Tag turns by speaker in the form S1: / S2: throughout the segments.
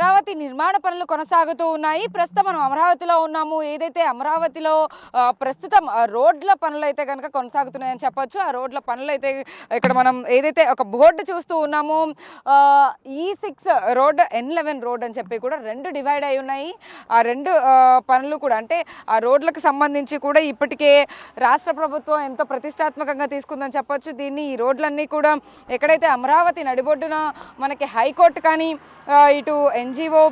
S1: అమరావతి నిర్మాణ పనులు కొనసాగుతూ ఉన్నాయి. ప్రస్తుతం మనం అమరావతిలో ఉన్నాము. ఏదైతే అమరావతిలో ప్రస్తుతం రోడ్ల పనులు అయితే కనుక కొనసాగుతున్నాయని చెప్పొచ్చు. ఆ రోడ్ల పనులు అయితే ఇక్కడ మనం ఏదైతే ఒక బోర్డు చూస్తూ ఉన్నామో E6 రోడ్, N11 రోడ్ అని చెప్పి కూడా రెండు డివైడ్ అయి ఉన్నాయి. ఆ రెండు పనులు కూడా అంటే ఆ రోడ్లకు సంబంధించి కూడా ఇప్పటికే రాష్ట్ర ప్రభుత్వం ఎంతో ప్రతిష్టాత్మకంగా తీసుకుందని చెప్పొచ్చు. ఈ రోడ్లన్నీ కూడా ఎక్కడైతే అమరావతి నడిబొడ్డున మనకి హైకోర్టు కానీ ఇటు NGO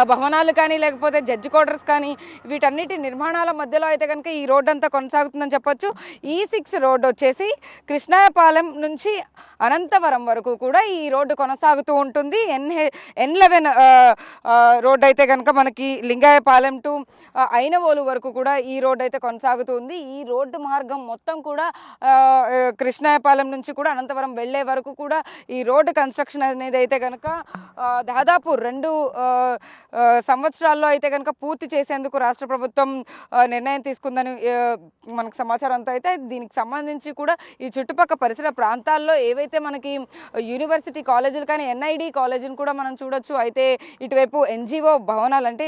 S1: భవనాలు కానీ లేకపోతే జడ్జి క్వార్టర్స్ కానీ వీటన్నిటి నిర్మాణాల మధ్యలో అయితే కనుక ఈ రోడ్డు అంతా కొనసాగుతుందని చెప్పొచ్చు. E6 రోడ్డు వచ్చేసి కృష్ణాయపాలెం నుంచి అనంతవరం వరకు కూడా ఈ రోడ్డు కొనసాగుతూ ఉంటుంది. N11 రోడ్డు అయితే కనుక మనకి లింగాయపాలెం టు ఐనవోలు వరకు కూడా ఈ రోడ్డు అయితే కొనసాగుతూ ఉంది. ఈ రోడ్డు మార్గం మొత్తం కూడా కృష్ణాయపాలెం నుంచి కూడా అనంతవరం వెళ్ళే వరకు కూడా ఈ రోడ్డు కన్స్ట్రక్షన్ అనేది అయితే కనుక దాదాపు 2 సంవత్సరాల్లో అయితే కనుక పూర్తి చేసేందుకు రాష్ట్ర ప్రభుత్వం నిర్ణయం తీసుకుందని మనకు సమాచారం అంతా అయితే దీనికి సంబంధించి కూడా ఈ చుట్టుపక్కల పరిసర ప్రాంతాల్లో ఏవైతే మనకి యూనివర్సిటీ కాలేజీలు కానీ NID కాలేజీని కూడా మనం చూడొచ్చు. అయితే ఇటువైపు NGO భవనాలు అంటే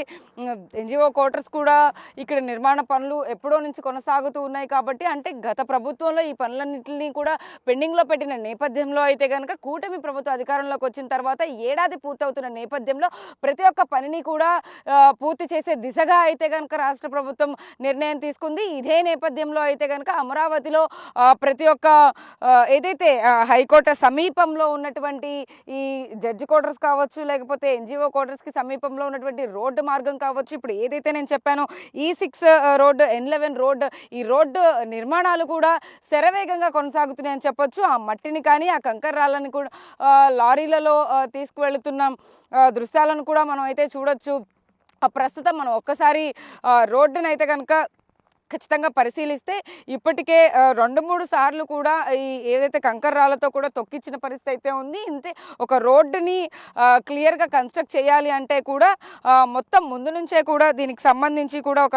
S1: NGO క్వార్టర్స్ కూడా ఇక్కడ నిర్మాణ పనులు ఎప్పుడో నుంచి కొనసాగుతూ ఉన్నాయి. కాబట్టి అంటే గత ప్రభుత్వంలో ఈ పనులన్నింటినీ కూడా పెండింగ్లో పెట్టిన నేపథ్యంలో అయితే కనుక కూటమి ప్రభుత్వం అధికారంలోకి వచ్చిన తర్వాత ఏడాది పూర్తవుతున్న నేపథ్యంలో ప్రతి ఒక్క పనిని కూడా పూర్తి చేసే దిశగా అయితే కనుక రాష్ట్ర ప్రభుత్వం నిర్ణయం తీసుకుంది. ఇదే నేపథ్యంలో అయితే కనుక అమరావతిలో ప్రతి ఒక్క ఏదైతే హైకోర్టు సమీపంలో ఉన్నటువంటి ఈ జడ్జి క్వార్టర్స్ కావచ్చు లేకపోతే NGO క్వార్టర్స్కి సమీపంలో ఉన్నటువంటి రోడ్డు మార్గం కావచ్చు, ఇప్పుడు ఏదైతే నేను చెప్పానో E6 రోడ్డు, N11 రోడ్డు, ఈ రోడ్డు నిర్మాణాలు కూడా శరవేగంగా కొనసాగుతున్నాయని చెప్పొచ్చు. ఆ మట్టిని కానీ ఆ కంకర రాళ్ళని కూడా లారీలలో తీసుకువెళుతున్నాం దృశ్యాలను కూడా మనం అయితే చూడొచ్చు. ప్రస్తుతం మనం ఒక్కసారి రోడ్డును అయితే కనుక ఖచ్చితంగా పరిశీలిస్తే ఇప్పటికే 2-3 సార్లు కూడా ఈ ఏదైతే కంకర రాళ్ళతో కూడా తొక్కించిన పరిస్థితి అయితే ఉంది. ఇంతే ఒక రోడ్డుని క్లియర్గా కన్స్ట్రక్ట్ చేయాలి అంటే కూడా మొత్తం ముందు నుంచే కూడా దీనికి సంబంధించి కూడా ఒక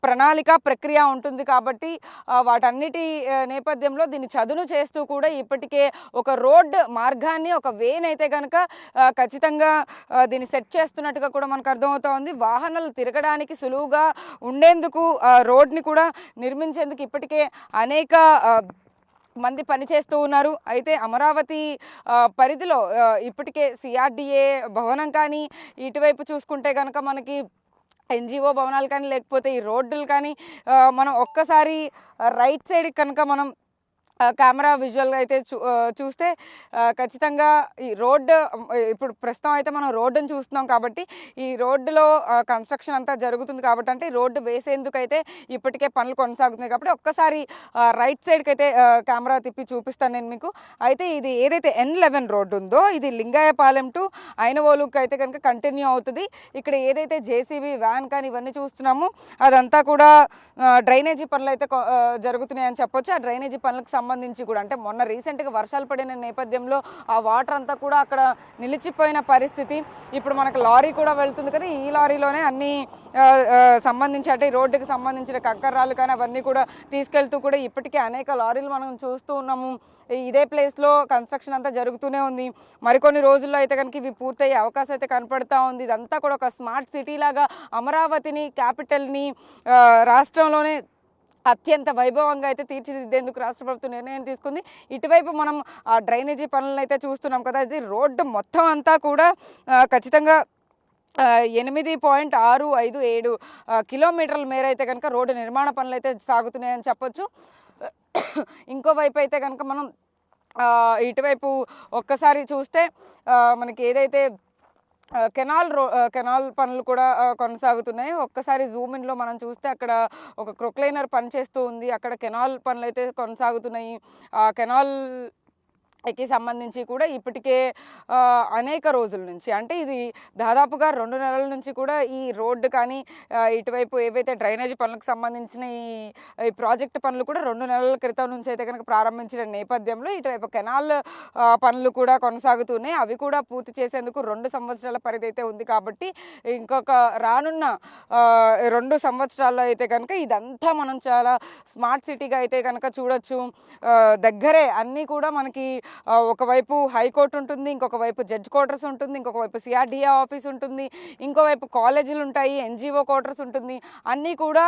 S1: ప్రణాళిక ప్రక్రియ ఉంటుంది. కాబట్టి వాటన్నిటి నేపథ్యంలో దీన్ని చదును చేస్తూ కూడా ఇప్పటికే ఒక రోడ్ మార్గాన్ని ఒక వేని అయితే కనుక ఖచ్చితంగా దీన్ని సెట్ చేస్తున్నట్టుగా కూడా మనకు అర్థమవుతా ఉంది. వాహనాలు తిరగడానికి సులువుగా ఉండేందుకు రోడ్ని కూడా నిర్మించేందుకు ఇప్పటికే అనేక మంది పనిచేస్తూ ఉన్నారు. అయితే అమరావతి పరిధిలో ఇప్పటికే CRDA భవనం కానీ ఇటువైపు చూసుకుంటే కనుక మనకి NGO భవనాలు కానీ లేకపోతే ఈ రోడ్డులు కానీ మనం ఒక్కసారి రైట్ సైడ్ కనుక మనం కెమెరా విజువల్గా అయితే చూస్తే ఖచ్చితంగా ఈ రోడ్డు ఇప్పుడు ప్రస్తుతం అయితే మనం రోడ్డును చూస్తున్నాం. కాబట్టి ఈ రోడ్డులో కన్స్ట్రక్షన్ అంతా జరుగుతుంది. కాబట్టి అంటే రోడ్డు వేసేందుకైతే ఇప్పటికే పనులు కొనసాగుతున్నాయి. కాబట్టి ఒక్కసారి రైట్ సైడ్కి అయితే కెమెరా తిప్పి చూపిస్తాను నేను మీకు. అయితే ఇది ఏదైతే N11 రోడ్డు ఉందో ఇది లింగాయపాలెం టు ఐనవోలుకి అయితే కనుక కంటిన్యూ అవుతుంది. ఇక్కడ ఏదైతే JCB వ్యాన్ కానీ ఇవన్నీ చూస్తున్నామో అదంతా కూడా డ్రైనేజీ పనులు అయితే జరుగుతున్నాయని చెప్పొచ్చు. ఆ డ్రైనేజీ పనులకు సంబంధించి కూడా అంటే మొన్న రీసెంట్గా వర్షాలు పడిన నేపథ్యంలో ఆ వాటర్ అంతా కూడా అక్కడ నిలిచిపోయిన పరిస్థితి. ఇప్పుడు మనకు లారీ కూడా వెళ్తుంది కదా, ఈ లారీలోనే అన్ని సంబంధించి అంటే రోడ్డుకి సంబంధించిన కంకర్రాలు కానీ అవన్నీ కూడా తీసుకెళ్తూ కూడా ఇప్పటికే అనేక లారీలు మనం చూస్తూ ఉన్నాము. ఇదే ప్లేస్లో కన్స్ట్రక్షన్ అంతా జరుగుతూనే ఉంది. మరికొన్ని రోజుల్లో అయితే కనుక ఇవి పూర్తయ్యే అవకాశం అయితే కనపడతా ఉంది. ఇదంతా కూడా ఒక స్మార్ట్ సిటీ లాగా అమరావతిని క్యాపిటల్ని రాష్ట్రంలోనే అత్యంత వైభవంగా అయితే తీర్చిదిద్దేందుకు రాష్ట్ర ప్రభుత్వం నిర్ణయం తీసుకుంది. ఇటువైపు మనం ఆ డ్రైనేజీ పనులను అయితే చూస్తున్నాం కదా, ఇది రోడ్డు మొత్తం అంతా కూడా ఖచ్చితంగా 8.657 కిలోమీటర్ల మేర అయితే కనుక రోడ్డు నిర్మాణ పనులు అయితే సాగుతున్నాయని చెప్పొచ్చు. ఇంకోవైపు అయితే కనుక మనం ఇటువైపు ఒక్కసారి చూస్తే మనకి ఏదైతే కెనాల్ పనులు కూడా కొనసాగుతున్నాయి. ఒక్కసారి జూమిన్లో మనం చూస్తే అక్కడ ఒక క్రొక్లైనర్ పనిచేస్తూ ఉంది. అక్కడ కెనాల్ పనులు అయితే కొనసాగుతున్నాయి. కెనాల్ కి సంబంధించి కూడా ఇప్పటికే అనేక రోజుల నుంచి అంటే ఇది దాదాపుగా 2 నెలల నుంచి కూడా ఈ రోడ్డు కానీ ఇటువైపు ఏవైతే డ్రైనేజీ పనులకు సంబంధించిన ఈ ప్రాజెక్టు పనులు కూడా 2 నెలల క్రితం నుంచి అయితే కనుక ప్రారంభించిన నేపథ్యంలో ఇటువైపు కెనాల్ పనులు కూడా కొనసాగుతున్నాయి. అవి కూడా పూర్తి చేసేందుకు 2 సంవత్సరాల పరిధి అయితే ఉంది. కాబట్టి ఇంకొక రానున్న 2 సంవత్సరాల్లో అయితే కనుక ఇదంతా మనం చాలా స్మార్ట్ సిటీగా అయితే కనుక చూడొచ్చు. దగ్గరే అన్నీ కూడా మనకి ఒకవైపు హైకోర్టు ఉంటుంది, ఇంకొక వైపు జడ్జ్ క్వార్టర్స్ ఉంటుంది, ఇంకొక వైపు సిఆర్డిఏ ఆఫీస్ ఉంటుంది, ఇంకోవైపు కాలేజీలు ఉంటాయి, ఎన్జిఓ క్వార్టర్స్ ఉంటుంది. అన్నీ కూడా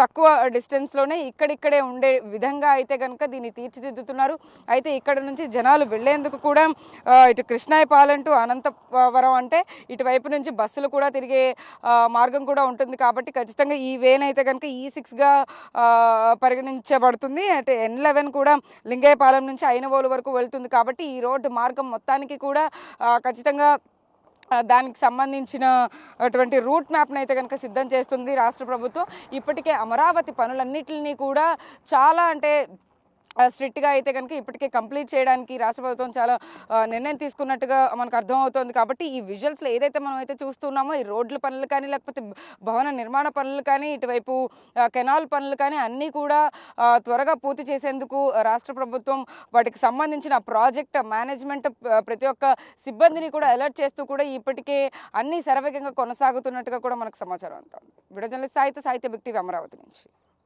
S1: తక్కువ డిస్టెన్స్లోనే ఇక్కడిక్కడే ఉండే విధంగా అయితే కనుక దీన్ని తీర్చిదిద్దుతున్నారు. అయితే ఇక్కడ నుంచి జనాలు వెళ్లేందుకు కూడా ఇటు కృష్ణాయపాలెం టు అనంతవరం అంటే ఇటువైపు నుంచి బస్సులు కూడా తిరిగే మార్గం కూడా ఉంటుంది. కాబట్టి ఖచ్చితంగా ఈ వేన్ అయితే కనుక E6గా పరిగణించబడుతుంది. అంటే N11 కూడా లింగయ్యపాలెం నుంచి అయినవోలు వరకు వెళ్తుంది. కాబట్టి ఈ రోడ్డు మార్గం మొత్తానికి కూడా ఖచ్చితంగా దానికి సంబంధించిన అటువంటి రూట్ మ్యాప్ని అయితే కనుక సిద్ధం చేస్తుంది రాష్ట్ర ప్రభుత్వం. ఇప్పటికే అమరావతి పనులన్నిటిని కూడా చాలా అంటే స్ట్రిక్ట్గా అయితే కనుక ఇప్పటికే కంప్లీట్ చేయడానికి రాష్ట్ర ప్రభుత్వం చాలా నిర్ణయం తీసుకున్నట్టుగా మనకు అర్థమవుతుంది. కాబట్టి ఈ విజువల్స్లో ఏదైతే మనం అయితే చూస్తున్నామో ఈ రోడ్ల పనులు కానీ లేకపోతే భవన నిర్మాణ పనులు కానీ ఇటువైపు కెనాల్ పనులు కానీ అన్నీ కూడా త్వరగా పూర్తి చేసేందుకు రాష్ట్ర ప్రభుత్వం వాటికి సంబంధించిన ప్రాజెక్ట్ మేనేజ్మెంట్ ప్రతి ఒక్క సిబ్బందిని కూడా అలర్ట్ చేస్తూ కూడా ఇప్పటికే అన్ని శరవేగంగా కొనసాగుతున్నట్టుగా కూడా మనకు సమాచారం అందుతుంది. వీడియో జర్నలిస్ట్ సాహిత్య బిగ్ టీవీ అమరావతి నుంచి.